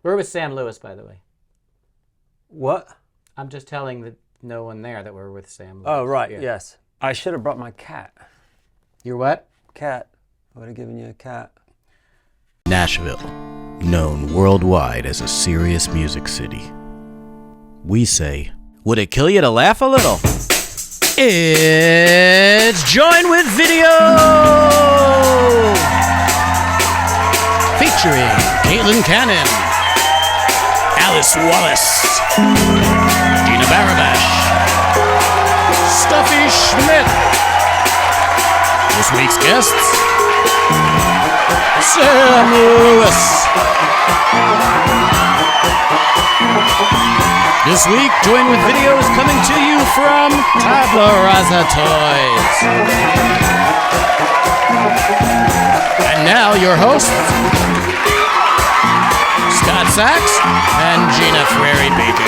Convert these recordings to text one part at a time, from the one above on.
We're with Sam Lewis, by the way. What? I'm just telling no one there that we're with Sam Lewis. Oh, right, Yeah. yes. I should have brought my cat. Your what? Cat. I would have given you a cat. Nashville, known worldwide as a serious music city. We say, would it kill you to laugh a little? It's Join with Video! Featuring Caitlin Cannon, Alice Wallace, Gina Frary, Stuffy Schmidt. This week's guests, Sam Lewis. This week, Join with Video is coming to you from Tabla Rasa Toys. And now your hosts, Scot Sax and Gina Frary Bacon.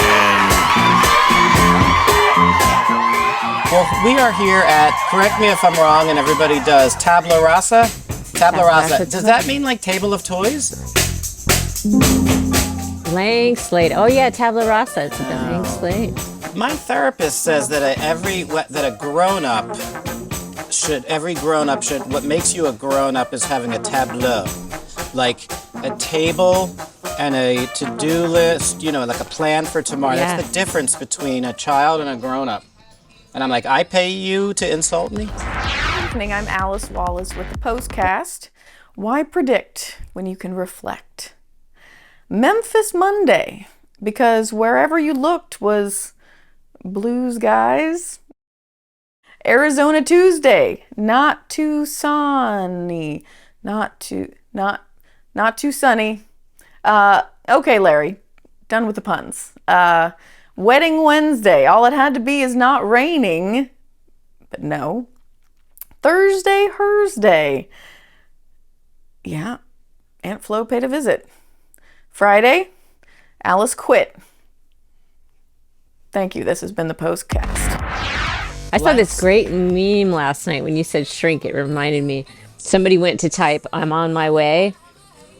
Well, we are here at, correct me if I'm wrong, and everybody does, Tabla Rasa? Tabla Rasa. Does that mean like table of toys? Blank slate. Oh yeah, Tabla Rasa. It's a blank slate. My therapist says that every grown-up should, what makes you a grown-up is having a tableau. Like a table and a to-do list, like a plan for tomorrow. Yeah. That's the difference between a child and a grown-up. And I'm like, I pay you to insult me? Good evening, I'm Alice Wallace with the Postcast. Why predict when you can reflect? Memphis Monday, because wherever you looked was blues guys. Arizona Tuesday, not too sunny, not too sunny. Okay, Larry, done with the puns. Wedding Wednesday, all it had to be is not raining, but no. Thursday, yeah, Aunt Flo paid a visit. Friday, Alice quit. Thank you, this has been the Postcast. I saw this great meme last night when you said shrink. It reminded me. Somebody went to type "I'm on my way,"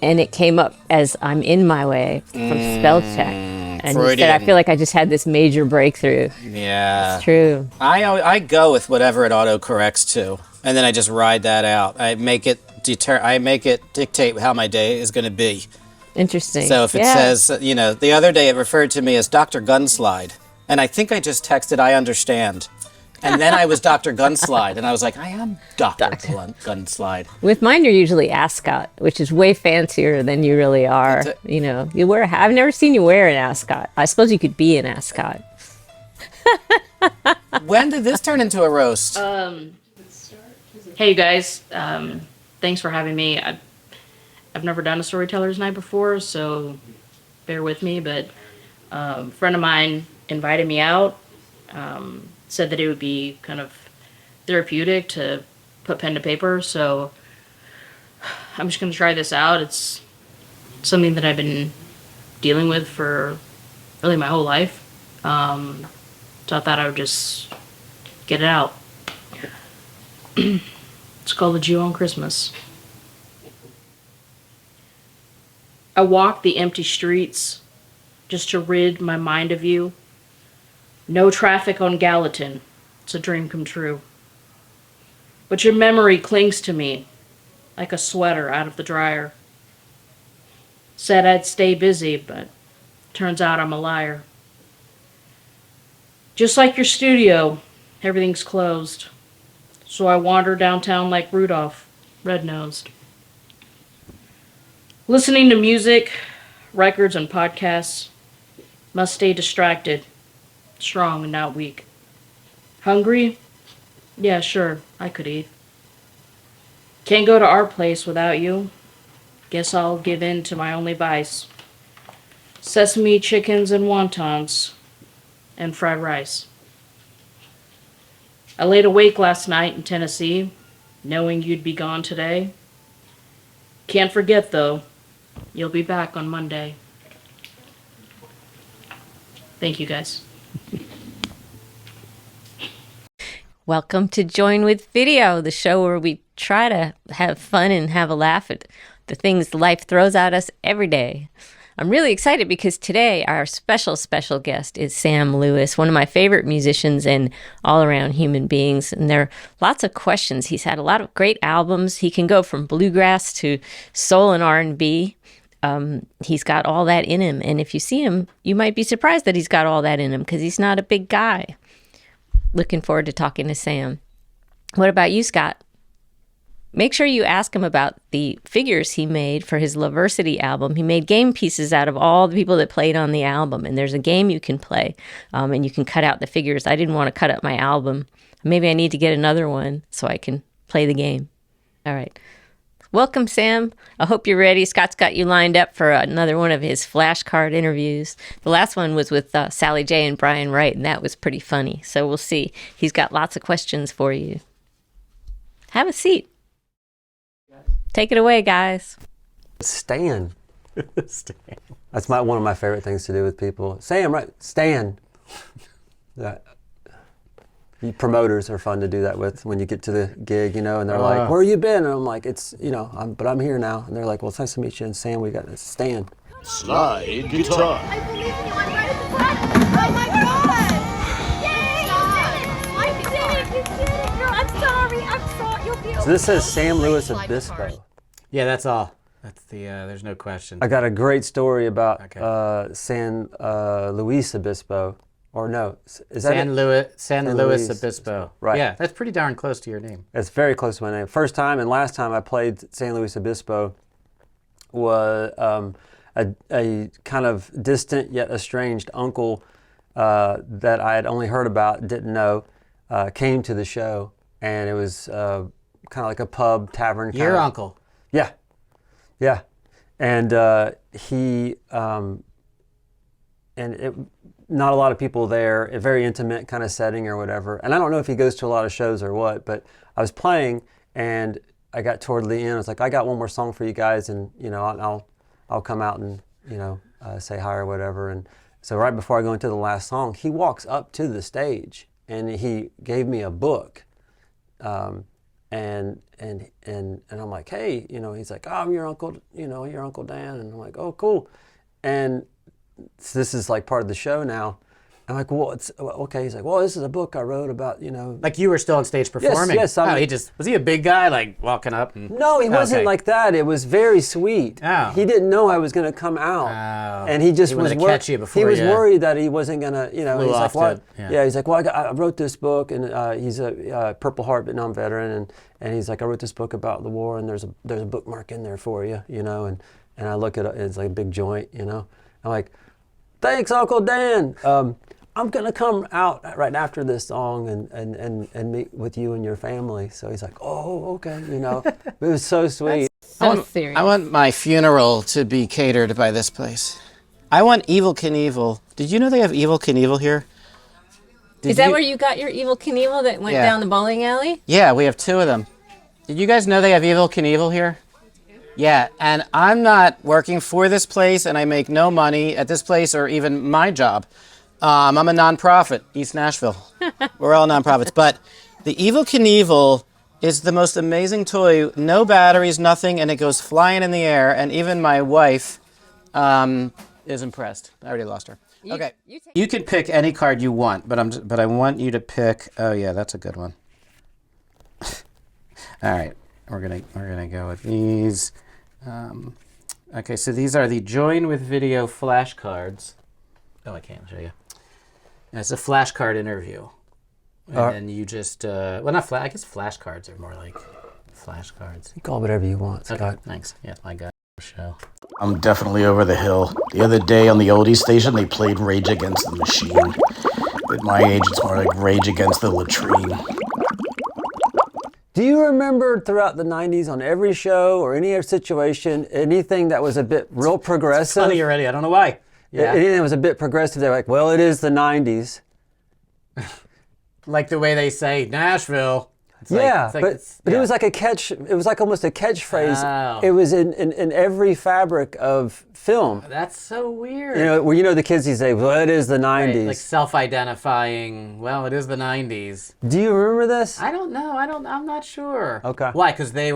and it came up as "I'm in my way" from spell check. And you said, "I feel like I just had this major breakthrough." Yeah. It's true. I go with whatever it autocorrects to, and then I just ride that out. I make it dictate how my day is going to be. Interesting. So if it says, the other day it referred to me as Dr. Gunslide, and I think I just texted, I understand. And then I was Dr. Gunslide, and I was like, I am Dr. Gunslide. With mine, you're usually ascot, which is way fancier than you really are. You wear. I've never seen you wear an ascot. I suppose you could be an ascot. When did this turn into a roast? Hey, you guys. Thanks for having me. I've never done a storyteller's night before, so bear with me. But a friend of mine invited me out, said that it would be kind of therapeutic to put pen to paper. So I'm just going to try this out. It's something that I've been dealing with for really my whole life. So I thought I would just get it out. It's called A Jew on Christmas. I walk the empty streets just to rid my mind of you. No traffic on Gallatin. It's a dream come true. But your memory clings to me like a sweater out of the dryer. Said I'd stay busy, but turns out I'm a liar. Just like your studio, everything's closed. So I wander downtown like Rudolph, red-nosed. Listening to music, records, and podcasts. Must stay distracted, strong and not weak. Hungry? Yeah, sure, I could eat. Can't go to our place without you. Guess I'll give in to my only vice. Sesame chickens and wontons, and fried rice. I laid awake last night in Tennessee, knowing you'd be gone today. Can't forget, though, you'll be back on Monday. Thank you, guys. Welcome to Join with Video, the show where we try to have fun and have a laugh at the things life throws at us every day. I'm really excited because today our special guest is Sam Lewis, one of my favorite musicians and all-around human beings. And there are lots of questions. He's had a lot of great albums. He can go from bluegrass to soul and R&B. He's got all that in him. And if you see him, you might be surprised that he's got all that in him because he's not a big guy. Looking forward to talking to Sam. What about you, Scott? Make sure you ask him about the figures he made for his Laversity album. He made game pieces out of all the people that played on the album, and there's a game you can play, and you can cut out the figures. I didn't want to cut up my album. Maybe I need to get another one so I can play the game. All right. Welcome, Sam. I hope you're ready. Scott's got you lined up for another one of his flashcard interviews. The last one was with Sally J and Brian Wright, and that was pretty funny. So we'll see. He's got lots of questions for you. Have a seat. Take it away, guys. Stand. That's one of my favorite things to do with people. Sam, right? Stand. Promoters are fun to do that with when you get to the gig, and they're like, "Where you been?" And I'm like, "It's, but I'm here now." And they're like, "Well, it's nice to meet you." And Sam, we got to stand. Slide guitar. I believe in you. I'm right at the front. Oh my God! Yay! You did it! You did it, girl. I'm sorry. You'll be okay. So this says Sam Lewis Obispo. Yeah, that's all. That's the. There's no question. I got a great story about San Luis Obispo. Or no, is that San Luis Obispo. Right. Yeah, that's pretty darn close to your name. It's very close to my name. First time and last time I played San Luis Obispo was a kind of distant yet estranged uncle that I had only heard about, didn't know, came to the show, and it was kind of like a pub tavern. Your uncle. Yeah, yeah, and he and it. Not a lot of people there, a very intimate kind of setting or whatever. And I don't know if he goes to a lot of shows or what, but I was playing and I got toward the end. I was like, I got one more song for you guys, and I'll come out and say hi or whatever. And so right before I go into the last song, he walks up to the stage and he gave me a book, and I'm like, hey, he's like, oh, I'm your uncle, your Uncle Dan, and I'm like, oh, cool, and so this is like part of the show now. I'm like, well, it's okay. He's like, well, this is a book I wrote about, Like you were still on stage performing. Yes. Was he a big guy, like walking up? No, he wasn't like that. It was very sweet. Oh. He didn't know I was going to come out, and he just was catch you before. He was worried that he wasn't going to, he's like, what? Yeah. He's like, well, I wrote this book, and he's a Purple Heart Vietnam veteran, and he's like, I wrote this book about the war, and there's a bookmark in there for you, and I look at it, it's like a big joint, I'm like, thanks, Uncle Dan. I'm gonna come out right after this song and meet with you and your family. So he's like, oh, okay, It was so sweet. So serious. I want my funeral to be catered by this place. I want Evel Knievel. Did you know they have Evel Knievel here? Is that where you got your Evel Knievel that went down the bowling alley? Yeah, we have two of them. Did you guys know they have Evel Knievel here? Yeah, and I'm not working for this place, and I make no money at this place or even my job. I'm a nonprofit, East Nashville. We're all nonprofits. But the Evel Knievel is the most amazing toy. No batteries, nothing, and it goes flying in the air. And even my wife is impressed. I already lost her. Okay, you can pick any card you want, but I want you to pick. Oh yeah, that's a good one. All right. We're gonna go with these. Okay, so these are the Join with Video flashcards. Oh, I can't show you. And it's a flashcard interview, and then you just I guess flashcards are more like flashcards. You call it whatever you want, Scott. Okay, thanks. Yeah, I got the show. I'm definitely over the hill. The other day on the oldie station, they played Rage Against the Machine. At my age, it's more like Rage Against the Latrine. Do you remember throughout the 90s on every show or any other situation, anything that was a bit real progressive? It's funny already. I don't know why. Yeah. Anything that was a bit progressive, they're like, well, it is the 90s. Like the way they say Nashville. But it was like a catch. It was like almost a catchphrase. Oh. It was in every fabric of film. That's so weird. The kids these days. Well, it is the 90s. Right, like self-identifying. Well, it is the 90s. Do you remember this? I don't know. I'm not sure. Okay. Why? Because they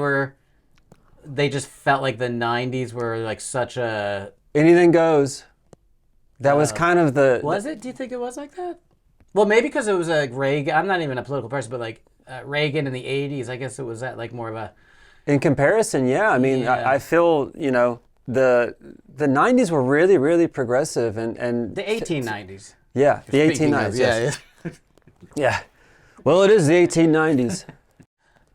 just felt like the 90s were like such a anything goes. That was kind of the. Was it? Do you think it was like that? Well, maybe because it was like Reagan. I'm not even a political person, but like Reagan in the 80s, I guess it was that like more of a. In comparison, yeah. I mean, Yeah. I feel, the 90s were really, really progressive and The 1890s. yeah, the Speaking of, 1890s. Yes. Yeah. Well, it is the 1890s.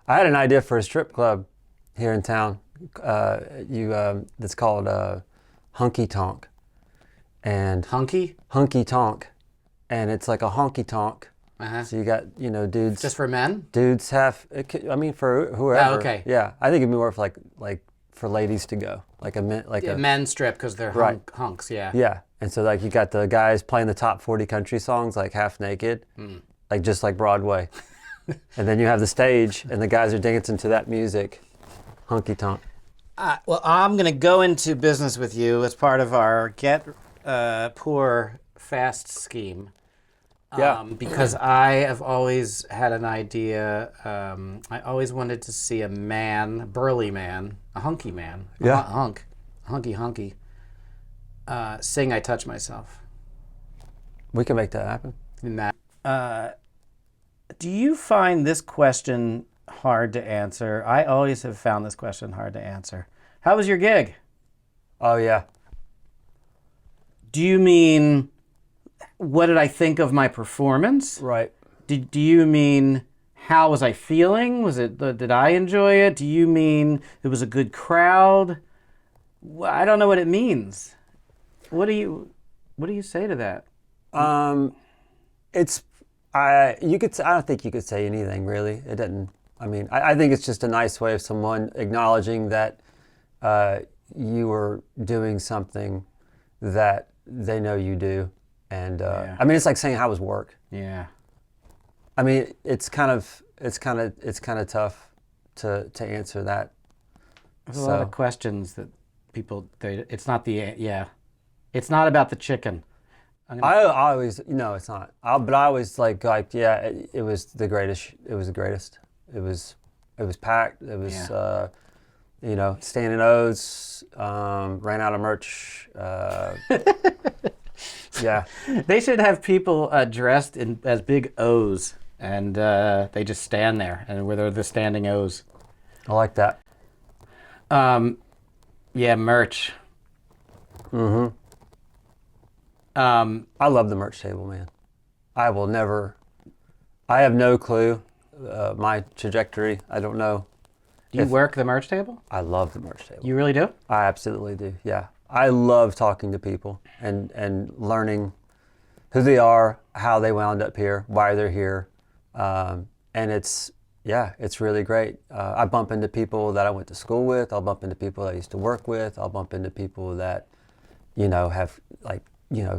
I had an idea for a strip club here in town. It's called Hunky Tonk, and Hunky? Hunky Tonk, and it's like a honky tonk. Uh-huh. So you got dudes. Just for men? Dudes have. For whoever. Oh, okay. Yeah, I think it'd be more for like for ladies to go, like a Men strip because they're Right. hunks, yeah. Yeah, and so like you got the guys playing the top 40 country songs like half naked, like just like Broadway, and then you have the stage and the guys are dancing to that music, honky tonk. Well, I'm going to go into business with you as part of our Get Poor Fast scheme. Yeah. Because I have always had an idea. I always wanted to see a burly man, a hunky man, Yeah. hunky, sing "I Touch Myself." We can make that happen. In that, do you find this question hard to answer? I always have found this question hard to answer. How was your gig? Oh yeah. Do you mean, what did I think of my performance? Right. Do you mean, how was I feeling? Did I enjoy it? Do you mean it was a good crowd? I don't know what it means. What do you say to that? I don't think you could say anything really. It doesn't. I mean, I think it's just a nice way of someone acknowledging that you were doing something that they know you do, and I mean, it's like saying how was work. Yeah. I mean, it's kind of tough to answer that. There's a lot of questions that people. It's not It's not about the chicken. I always, no, it's not. But I always like, yeah, it was the greatest. It was the greatest. It was packed. It was, standing O's, ran out of merch. Yeah. They should have people dressed as big O's, and they just stand there, and where they're the standing O's. I like that. Yeah, merch. Mm-hmm. I love the merch table, man. I have no clue my trajectory. I don't know. Do you work the merch table? I love the merch table. You really do? I absolutely do, yeah. I love talking to people and learning who they are, how they wound up here, why they're here. And it's really great. I bump into people that I went to school with. I'll bump into people I used to work with. I'll bump into people that, have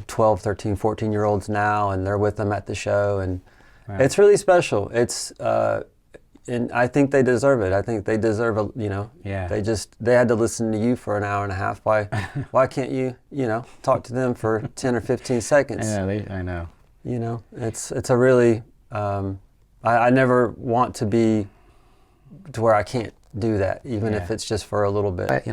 12, 13, 14-year-olds now, and they're with them at the show. And Right. It's really special. It's, and I think they deserve it. I think they deserve Yeah. They had to listen to you for an hour and a half. Why can't you, talk to them for 10 or 15 seconds? I know. It's a really, I never want to be to where I can't do that, even if it's just for a little bit. Okay.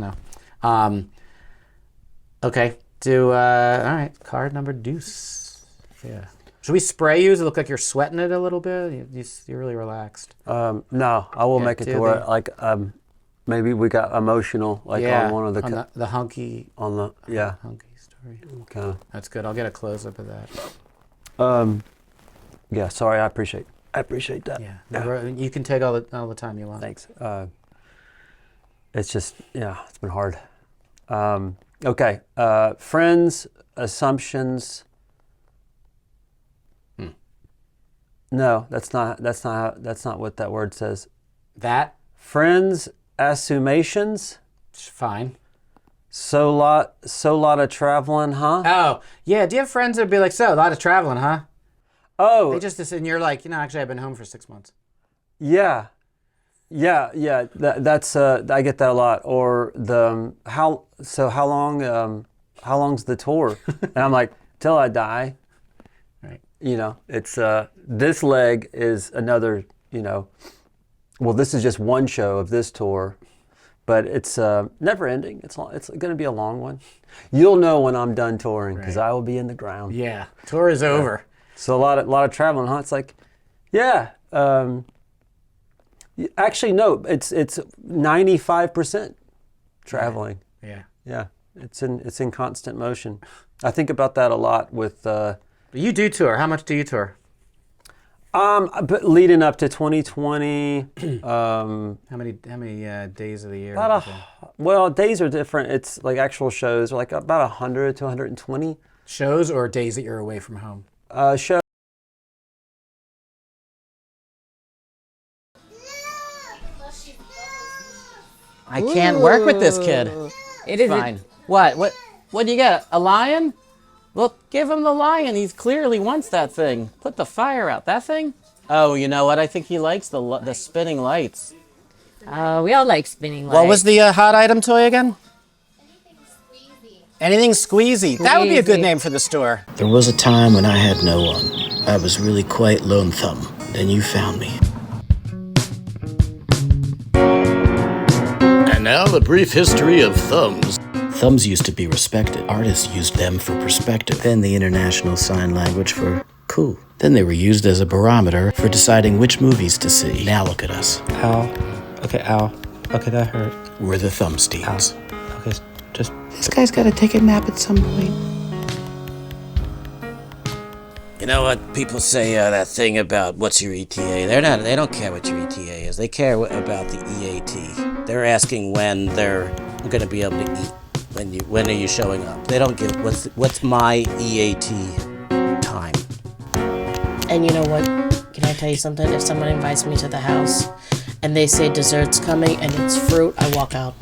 All right. Card number deuce. Yeah. Should we spray you? Does it look like you're sweating it a little bit? You're really relaxed. No, I will make it to where maybe we got emotional on one of the hunky hunky story. Okay. That's good. I'll get a close up of that. Yeah. Sorry. I appreciate that. Yeah. You can take all the time you want. Thanks. It's just it's been hard. Okay. Friends, assumptions. No, that's not what that word says. That? Friends, assumations. Fine. So lot of traveling, huh? Oh, yeah. Do you have friends that'd be like, so a lot of traveling, huh? Oh. They just, and you're like, actually I've been home for 6 months. Yeah. That's I get that a lot. Or how long's the tour? And I'm like, till I die. Right. It's this leg is another, well, this is just one show of this tour, but it's never ending. It's going to be a long one. You'll know when I'm done touring because I will be in the ground. Yeah, tour is over. So a lot of traveling, huh? It's like, yeah. Actually, no. It's 95% traveling. Yeah. Yeah. It's in constant motion. I think about that a lot with. But you do tour. How much do you tour? But leading up to 2020. How many days of the year? Well, days are different. It's like actual shows are like about 100 to 120. Shows or days that you're away from home? Shows. I can't work with this kid. It is Fine. What do you got? A lion? Well, give him the lion. He clearly wants that thing. Put the fire out. That thing? Oh, you know what? I think he likes the spinning lights. We all like spinning lights. What was the hot item toy again? Anything squeezy. That would be a good name for the store. There was a time when I had no one. I was really quite lonesome. Then you found me. And now the brief history of thumbs. Thumbs used to be respected. Artists used them for perspective. Then the International Sign Language for cool. Then they were used as a barometer for deciding which movies to see. Now look at us. Ow. Okay, ow. Okay, that hurt. We're the thumbsteins. Okay, just... This guy's gotta take a nap at some point. You know what people say that thing about what's your ETA? They don't care what your ETA is. They care about the EAT. They're asking when they're gonna be able to eat. When are you showing up? They don't give what's my EAT time. And you know what? Can I tell you something? If someone invites me to the house and they say dessert's coming and it's fruit, I walk out.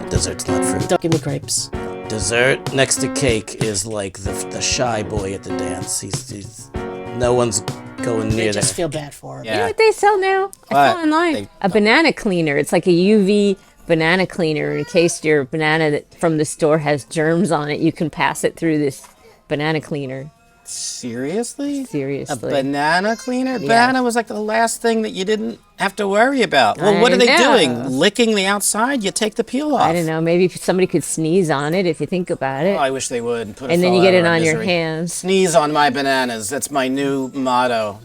Dessert's not fruit. Don't give me grapes. Dessert next to cake is like the shy boy at the dance. He's no one's going near I just that. feel bad for him. You know what they sell now? I saw online. A banana cleaner. It's like a UV banana cleaner. In case your banana from the store has germs on it, you can pass it through this banana cleaner. Seriously? Seriously. A banana cleaner? Yeah. Banana was like the last thing that you didn't have to worry about. Well, what I are they know. doing? Licking the outside? You take the peel off. I don't know. Maybe somebody could sneeze on it if you think about it. Oh, I wish they would. And then you get it on your misery. hands. Sneeze on my bananas. That's my new motto.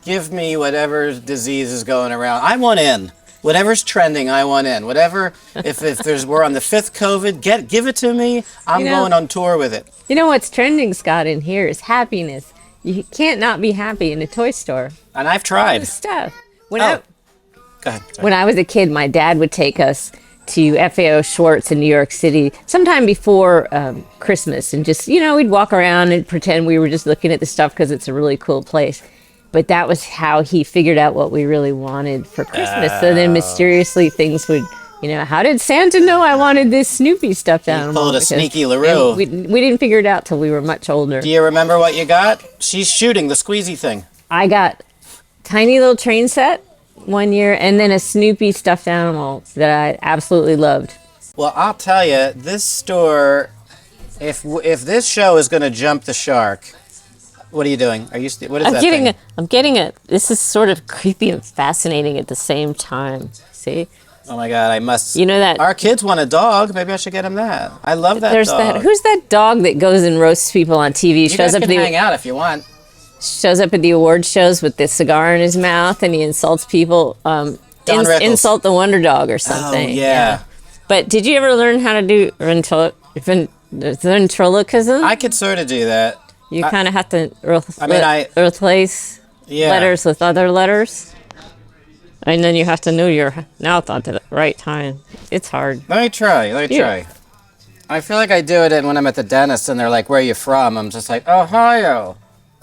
Give me whatever disease is going around. I want in. Whatever's trending, I want in. Whatever, if we're on the 5th COVID, give it to me. I'm going on tour with it. You know what's trending, Scott, in here is happiness. You can't not be happy in a toy store. And I've tried. Stuff. Go ahead. Sorry. When I was a kid, my dad would take us to FAO Schwartz in New York City sometime before Christmas, and just, we'd walk around and pretend we were just looking at the stuff because it's a really cool place. But that was how he figured out what we really wanted for Christmas. So then mysteriously things would, how did Santa know I wanted this Snoopy stuffed animal? He pulled a Because sneaky LaRue. We didn't figure it out till we were much older. Do you remember what you got? She's shooting the squeezy thing. I got tiny little train set one year and then a Snoopy stuffed animal that I absolutely loved. Well, I'll tell you, this store, if this show is going to jump the shark, what are you doing? What is that thing? I'm getting it. This is sort of creepy and fascinating at the same time. See? Oh my God, I must. You know that our kids want a dog. Maybe I should get them that. I love that dog. Who's that dog that goes and roasts people on TV? You guys can hang out if you want. Shows up at the award shows with this cigar in his mouth and he insults people. Insult the Wonder Dog or something. Oh yeah. But did you ever learn how to do ventriloquism? I could sort of do that. You kind of have to replace Yeah. letters with other letters. And then you have to know your mouth at the right time. It's hard. Let me try. I feel like I do it when I'm at the dentist and they're like, where are you from? I'm just like, Ohio.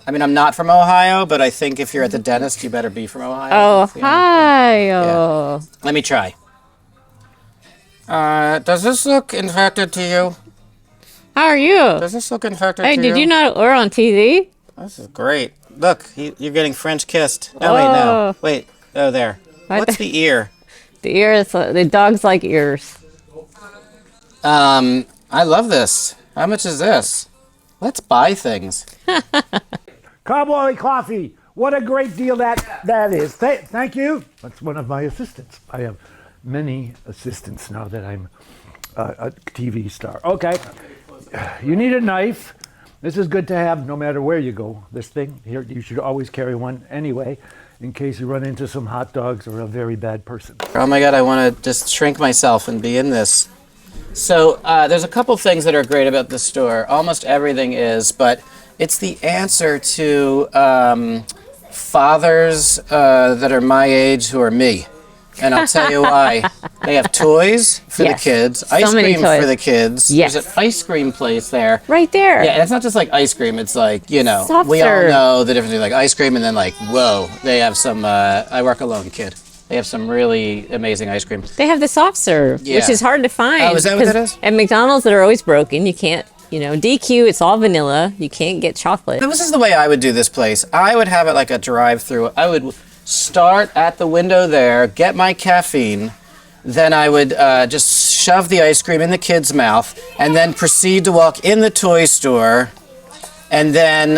I mean, I'm not from Ohio, but I think if you're at the dentist, you better be from Ohio. Ohio. Yeah. Let me try. Does this look infected to you? How are you? Does this look infected to you? Hey, did you know we're on TV? This is great. Look, you're getting French kissed. Oh, wait, no. Wait. Oh, there. What's the ear? The ear is, the dogs like ears. I love this. How much is this? Let's buy things. Cowboy coffee. What a great deal that is. Thank you. That's one of my assistants. I have many assistants now that I'm a TV star. Okay, you need a knife. This is good to have no matter where you go. This thing here, you should always carry one anyway, in case you run into some hot dogs or a very bad person. Oh my God, I want to just shrink myself and be in this. So there's a couple things that are great about this store. Almost everything is, but it's the answer to fathers that are my age who are me. And I'll tell you why. They have toys for the kids, ice many cream toys. for the kids. Yes. There's an ice cream place there. Right there. Yeah, and it's not just like ice cream. It's like, you know, Soft we all serve. know the difference between like ice cream and then like, whoa, they have some, I work alone, kid. They have some really amazing ice cream. They have the soft serve, which Yeah. is hard to find. Oh, is that what 'cause that is? At McDonald's, that are always broken. You can't, you know, DQ, it's all vanilla. You can't get chocolate. This is the way I would do this place. I would have it like a drive-through. I would start at the window there, get my caffeine, then I would just shove the ice cream in the kid's mouth, and then proceed to walk in the toy store, and then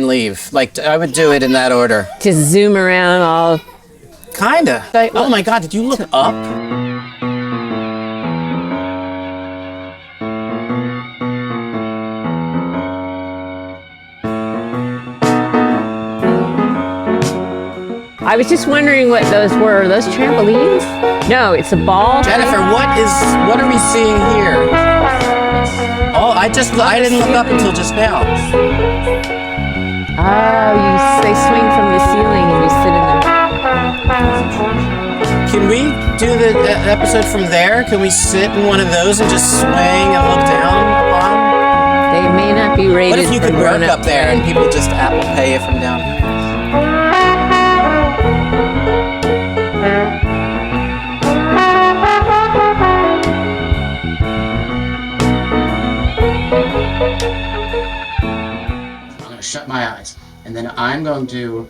leave. Like I would do it in that order. Just zoom around all. Kinda. Oh my God! Did you look up? I was just wondering what those were. Are those trampolines? No, it's a ball. Jennifer, what are we seeing here? Oh, I didn't look up until just now. Oh, they swing from the ceiling and you sit in them. Can we do the episode from there? Can we sit in one of those and just swing and look down upon? They may not be rated. What if you for could work grown-up up there and people just Apple Pay you from down here? I'm going to shut my eyes, and then I'm going to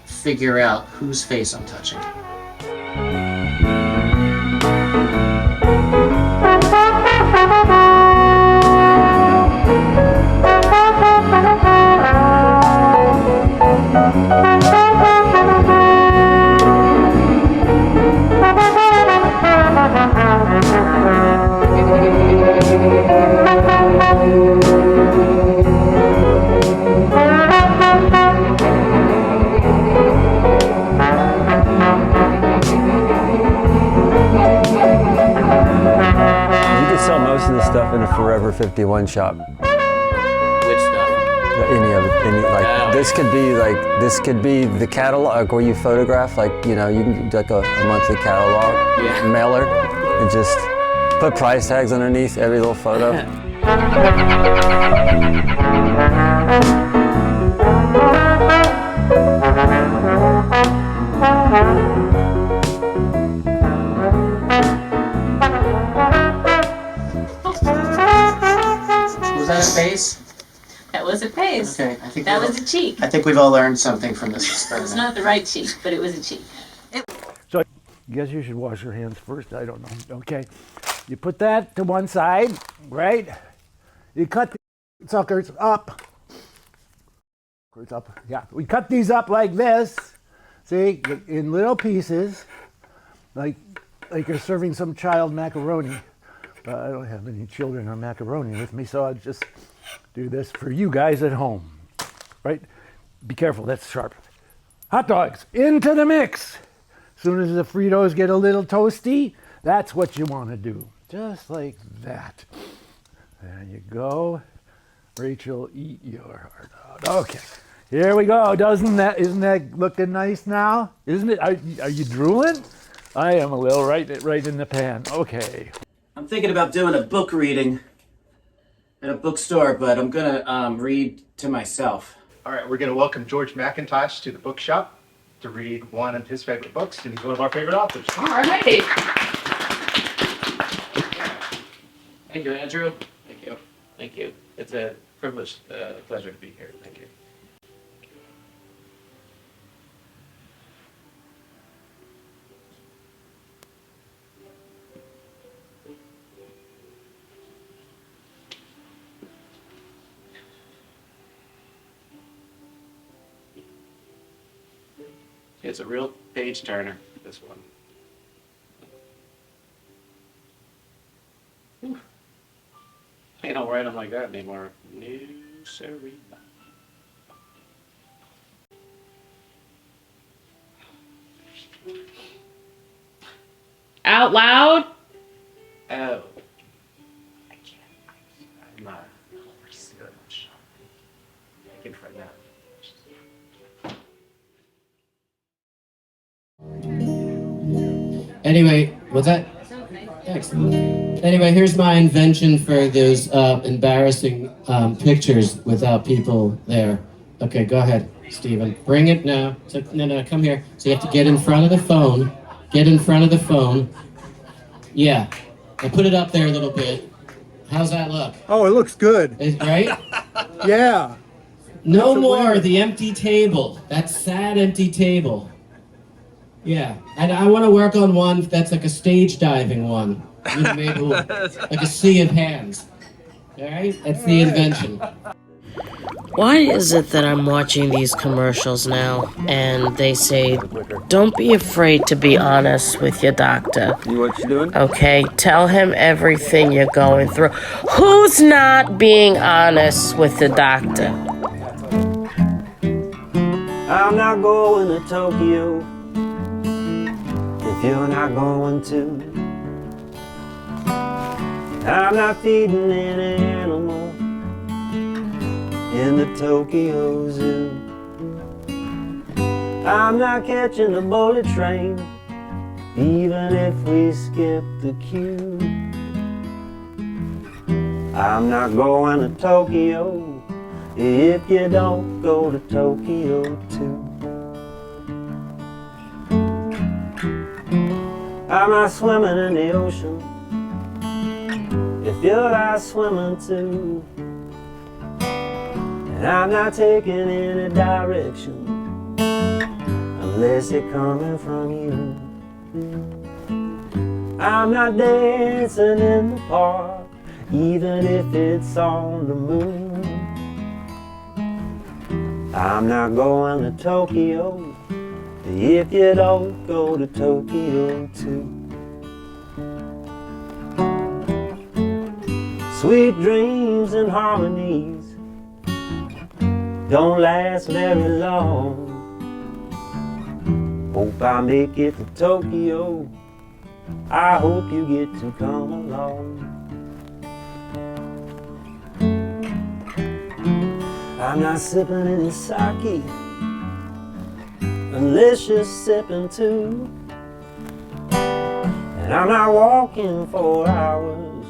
figure out whose face I'm touching. Sell most of the stuff in a Forever 51 shop. Which stuff? Any of it, this could be the catalog where you photograph, like, you know, you can do like a monthly catalog mailer and just put price tags underneath every little photo. Was that a face? That was a face. Okay, I think That was a cheek. I think we've all learned something from this experiment. It's not the right cheek, but it was a cheek. So I guess you should wash your hands first. I don't know. Okay. You put that to one side, right? You cut the suckers up. Yeah. We cut these up like this. See, in little pieces, like you're serving some child macaroni. I don't have any children on macaroni with me, so I'll just do this for you guys at home, right? Be careful, that's sharp. Hot dogs, into the mix. As soon as the Fritos get a little toasty, that's what you want to do. Just like that. There you go. Rachel, eat your heart out. Okay, here we go. Isn't that looking nice now? Isn't it? Are you drooling? I am a little right in the pan. Okay. I'm thinking about doing a book reading at a bookstore, but I'm gonna read to myself. All right, we're going to welcome George McIntosh to the bookshop to read one of his favorite books, and he's one of our favorite authors. All right. Thank you, Andrew. Thank you. Thank you. It's a privilege, pleasure to be here. Thank you. It's a real page turner, this one. write them like that anymore. No, sorry. Out loud. Oh. I can't. I'm not research. I can try that. Anyway, what's that? Excellent. Anyway, here's my invention for those embarrassing pictures without people there. Okay, go ahead, Stephen. Bring it now. So, no, come here. So you have to get in front of the phone. Get in front of the phone. Yeah. I put it up there a little bit. How's that look? Oh, it looks good. Right? Yeah. No That's a more winner. the empty table. That sad empty table. Yeah, and I want to work on one that's like a stage diving one. You know, maybe like a sea of hands. All right? That's the invention. Why is it that I'm watching these commercials now and they say, don't be afraid to be honest with your doctor? What you doing? Okay, tell him everything you're going through. Who's not being honest with the doctor? I'm not going to Tokyo if you're not going to. I'm not feeding any animal in the Tokyo Zoo. I'm not catching a bullet train, even if we skip the queue. I'm not going to Tokyo if you don't go to Tokyo too. I'm not swimming in the ocean if you're not swimming too. And I'm not taking any direction unless it's coming from you. I'm not dancing in the park even if it's on the moon. I'm not going to Tokyo if you don't go to Tokyo too. Sweet dreams and harmonies don't last very long. Hope I make it to Tokyo. I hope you get to come along. I'm not sipping any sake unless you're sipping too. And I'm not walking for hours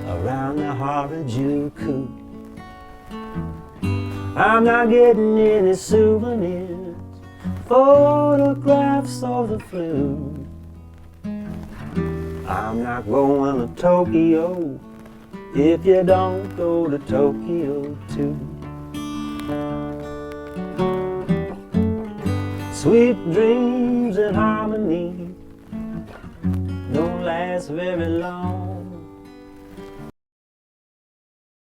around the Harajuku. I'm not getting any souvenirs, photographs of the flu. I'm not going to Tokyo if you don't go to Tokyo too. Sweet dreams and harmony don't last very long.